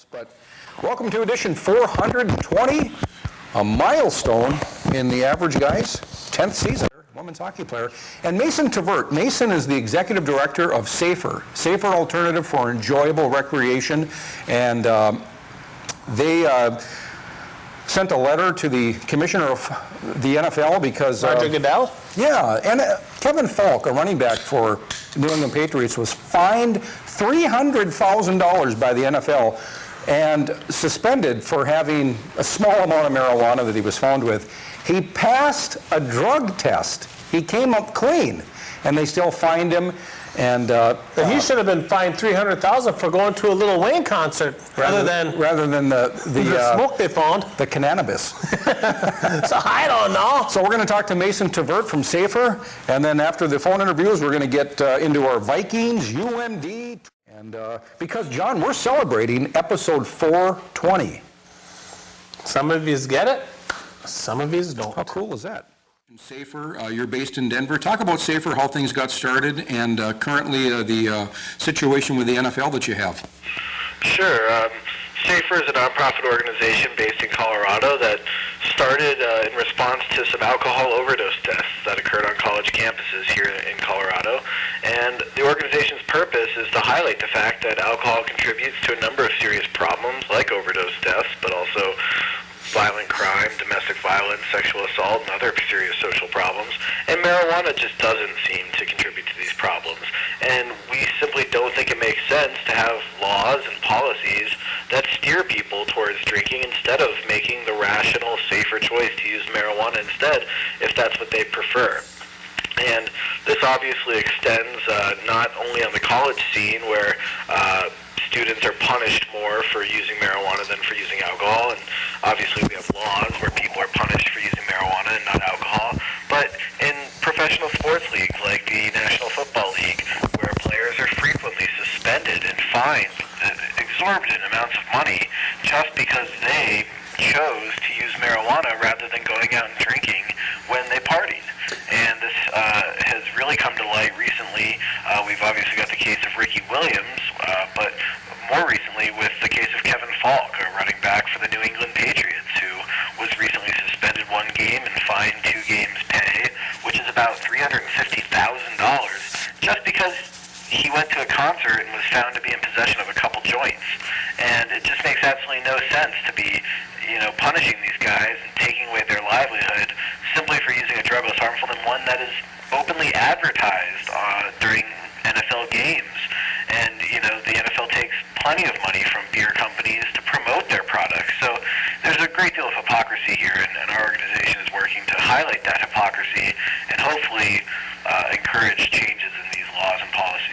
But welcome to edition 420, a milestone in the average guy's 10th season, women's hockey player. And Mason Tvert. Mason is the executive director of SAFER Alternative for Enjoyable Recreation. And they sent a letter to the commissioner of the NFL because... Roger Goodell? Yeah, and Kevin Falk, a running back for New England Patriots, was fined $300,000 by the NFL and suspended for having a small amount of marijuana that he was found with. He passed a drug test. He came up clean, and they still fined him. And he should have been fined $300,000 for going to a Lil Wayne concert rather than the smoke they found. The cannabis. So I don't know. So we're going to talk to Mason Tvert from SAFER, and then after the phone interviews, we're going to get into our Vikings, UMD, and because, John, we're celebrating episode 420. Some of you get it, some of you don't. How cool is that? SAFER, you're based in Denver. Talk about SAFER, how things got started, and currently the situation with the NFL that you have. Sure. SAFER is a nonprofit organization based in Colorado that started in response to some alcohol overdose deaths that occurred on college campuses here in Colorado. And the organization's purpose is to highlight the fact that alcohol contributes to a number of serious problems like overdose deaths, but also violent crime, domestic violence, sexual assault, and other serious social problems. And marijuana just doesn't seem to contribute to these problems. And we simply don't think it makes sense to have laws and policies that steer people towards drinking instead of making the rational, safer choice to use marijuana instead, if that's what they prefer. And this obviously extends not only on the college scene where students are punished more for using marijuana than for using alcohol, and obviously we have laws where people are punished for using marijuana and not alcohol, but in professional sports leagues like the National Football League, where players are frequently suspended and fined exorbitant amounts of money just because they chose to use marijuana rather than going out and drinking when they partied. And this has really come to light recently. We've obviously got the case of Ricky Williams, but more recently with the case of Kevin Falk, a running back for the New England Patriots, who was recently suspended 1 game and fined 2 games pay, which is about $350,000, just because he went to a concert and was found to be in possession of a couple joints. And it just makes absolutely no sense to be, punishing these guys and taking away their livelihood simply for using a drug less harmful than one that is openly advertised during NFL games. And, the NFL takes plenty of money from beer companies to promote their products. So there's a great deal of hypocrisy here, and our organization is working to highlight that hypocrisy and hopefully encourage changes in these laws and policies.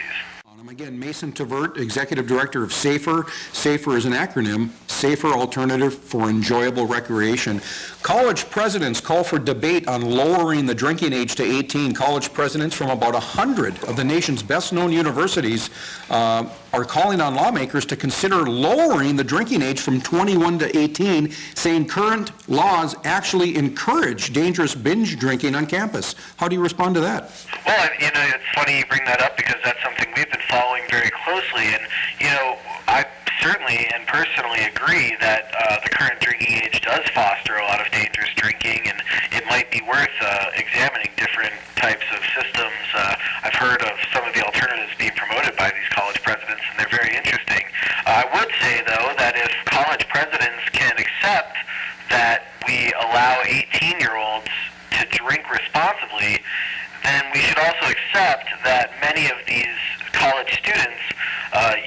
Again, Mason Tvert, Executive Director of SAFER. SAFER is an acronym, SAFER Alternative for Enjoyable Recreation. College presidents call for debate on lowering the drinking age to 18. College presidents from about 100 of the nation's best-known universities are calling on lawmakers to consider lowering the drinking age from 21 to 18, saying current laws actually encourage dangerous binge drinking on campus. How do you respond to that? Well, it's funny you bring that up because that's something we've been following very closely. And, I certainly and personally agree that the current drinking age does foster a lot of dangerous drinking, and it might be worth examining different types of systems. I've heard of some of the alternatives being promoted by these college presidents, and they're very interesting. I would say, though, that if college presidents can accept that we allow 18-year-olds to drink responsibly, then we should also accept that many of these college students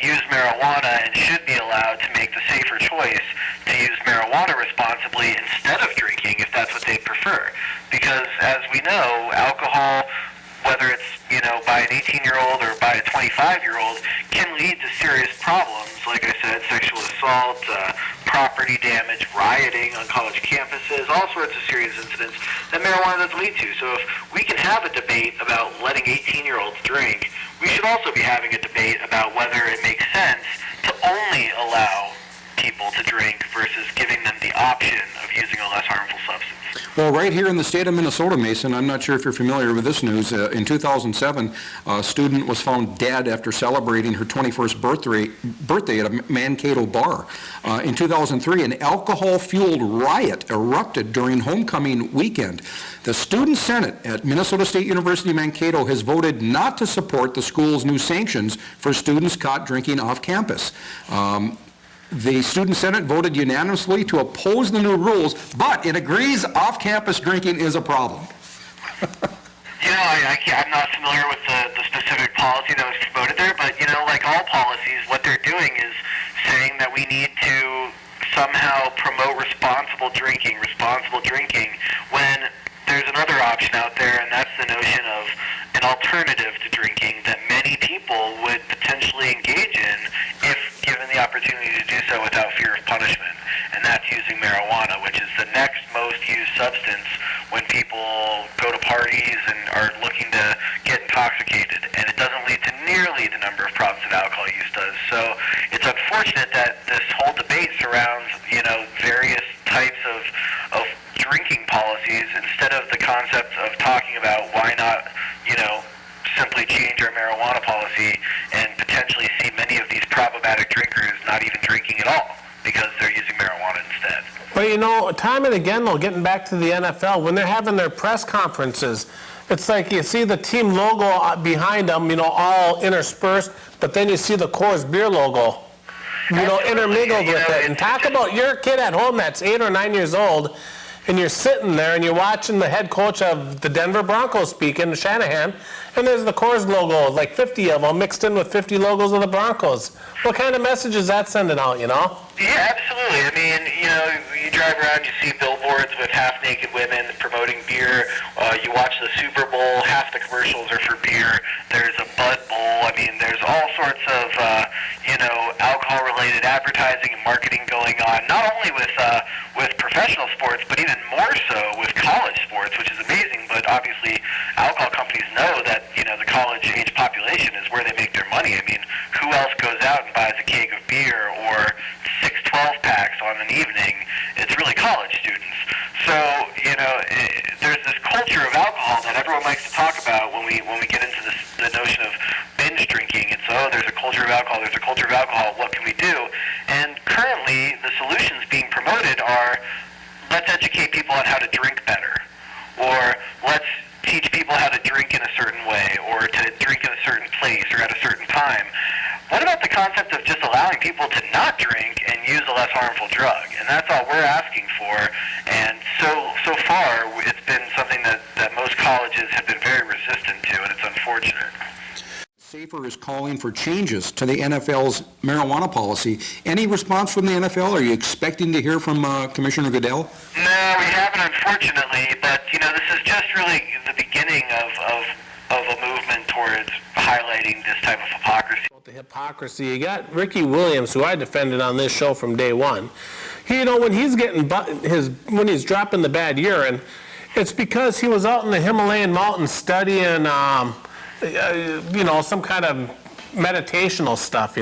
use marijuana and should be allowed to make the safer choice to use marijuana responsibly instead of drinking if that's what they prefer. Because as we know, alcohol, whether it's by an 18-year-old or by a 25-year-old, can lead to serious problems. Like I said, sexual assault, property damage, rioting on college campuses, all sorts of serious incidents that marijuana does lead to. So if we can have a debate about letting 18-year-olds drink, we should also be having a debate about whether it makes sense to only allow people to drink versus giving them the option of using a less harmful substance. Well, right here in the state of Minnesota, Mason, I'm not sure if you're familiar with this news. In 2007, a student was found dead after celebrating her 21st birthday at a Mankato bar. In 2003, an alcohol-fueled riot erupted during homecoming weekend. The Student Senate at Minnesota State University Mankato has voted not to support the school's new sanctions for students caught drinking off campus. The Student Senate voted unanimously to oppose the new rules, but it agrees off-campus drinking is a problem. I'm not familiar with the specific policy that was promoted there, but, like all policies, what they're doing is saying that we need to somehow promote responsible drinking when there's another option out there, and that's the notion of an alternative to drinking that many people would potentially engage in if given the opportunity to do so without fear of punishment, and that's using marijuana, which is the next most used substance when people go to parties and are looking to get intoxicated, and it doesn't lead to nearly the number of problems that alcohol use does. So it's unfortunate that this whole debate surrounds, various types of drinking policies instead of the concept of talking about why not, simply change our marijuana policy and potentially see many of these problematic drinkers not even drinking at all because they're using marijuana instead. But time and again, though, getting back to the NFL, when they're having their press conferences, it's like you see the team logo behind them, all interspersed, but then you see the Coors Beer logo, intermingled with it. And talk about your kid at home that's 8 or 9 years old, and you're sitting there and you're watching the head coach of the Denver Broncos speaking, Shanahan, and there's the Coors logo, like 50 of them mixed in with 50 logos of the Broncos. What kind of message is that sending out, Yeah, absolutely. I mean, you drive around, you see billboards with half-naked women promoting beer. You watch the Super Bowl, half the commercials are for beer. There's a Bud Bowl. I mean, there's all sorts of, alcohol-related advertising and marketing going on, not only with professional sports, but even more so with college sports, which is amazing. But obviously, alcohol companies know that, the college-age population is where they make their money. I mean, who else goes out and buys a keg of beer or 6 12-packs on an evening? It's really college students. So, there's this culture of alcohol that everyone likes to talk about when we get into the notion of binge drinking. It's, there's a culture of alcohol, what can we do? And currently, the solutions being promoted are, let's educate people on how to drink better, or let's teach people how to drink in a certain way, or to drink in a certain place or at a certain time. What about the concept of just allowing people to not drink and use a less harmful drug? And that's all we're asking for. And so far, it's been something that most colleges have been very resistant to, and it's unfortunate. SAFER is calling for changes to the NFL's marijuana policy. Any response from the NFL? Are you expecting to hear from Commissioner Goodell? No, we haven't, unfortunately. But, this is just really the beginning of a movement towards highlighting this type of hypocrisy. The hypocrisy. You got Ricky Williams, who I defended on this show from day one. When he's when he's dropping the bad urine, it's because he was out in the Himalayan mountains studying, some kind of meditational stuff, He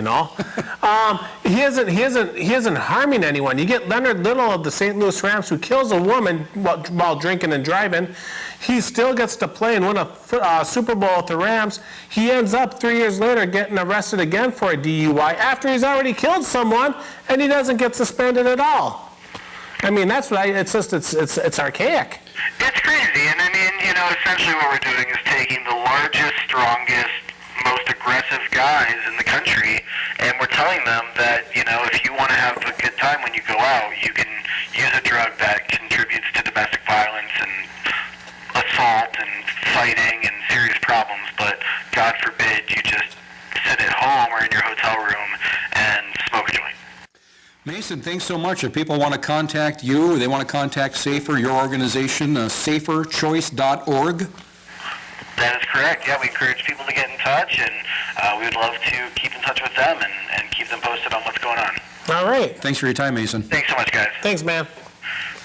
isn't harming anyone. You get Leonard Little of the St. Louis Rams, who kills a woman while drinking and driving. He still gets to play and win a Super Bowl with the Rams. He ends up 3 years later getting arrested again for a DUI after he's already killed someone, and he doesn't get suspended at all. I mean, that's what it's archaic. It's crazy, and I mean, essentially what we're doing is taking the largest, strongest, most aggressive guys in the country, and we're telling them that, if you want to have a good time when you go out, you can use a drug that contributes to domestic violence and assault and fighting and serious problems, but God forbid you just sit at home or in your hotel room and smoke a joint. Mason, thanks so much. If people want to contact you or they want to contact SAFER, your organization, saferchoice.org. That is correct. Yeah, we encourage people to get in touch, and we would love to keep in touch with them and keep them posted on what's going on. All right. Thanks for your time, Mason. Thanks so much, guys. Thanks, man.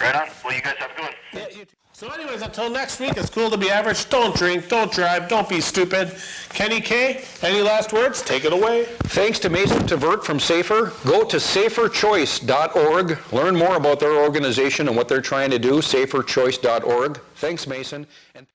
Right on. Well, you guys have a good one. Yeah, you too. So anyways, until next week, it's cool to be average. Don't drink, don't drive, don't be stupid. Kenny K, any last words? Take it away. Thanks to Mason Tvert from Safer. Go to saferchoice.org. Learn more about their organization and what they're trying to do, saferchoice.org. Thanks, Mason. And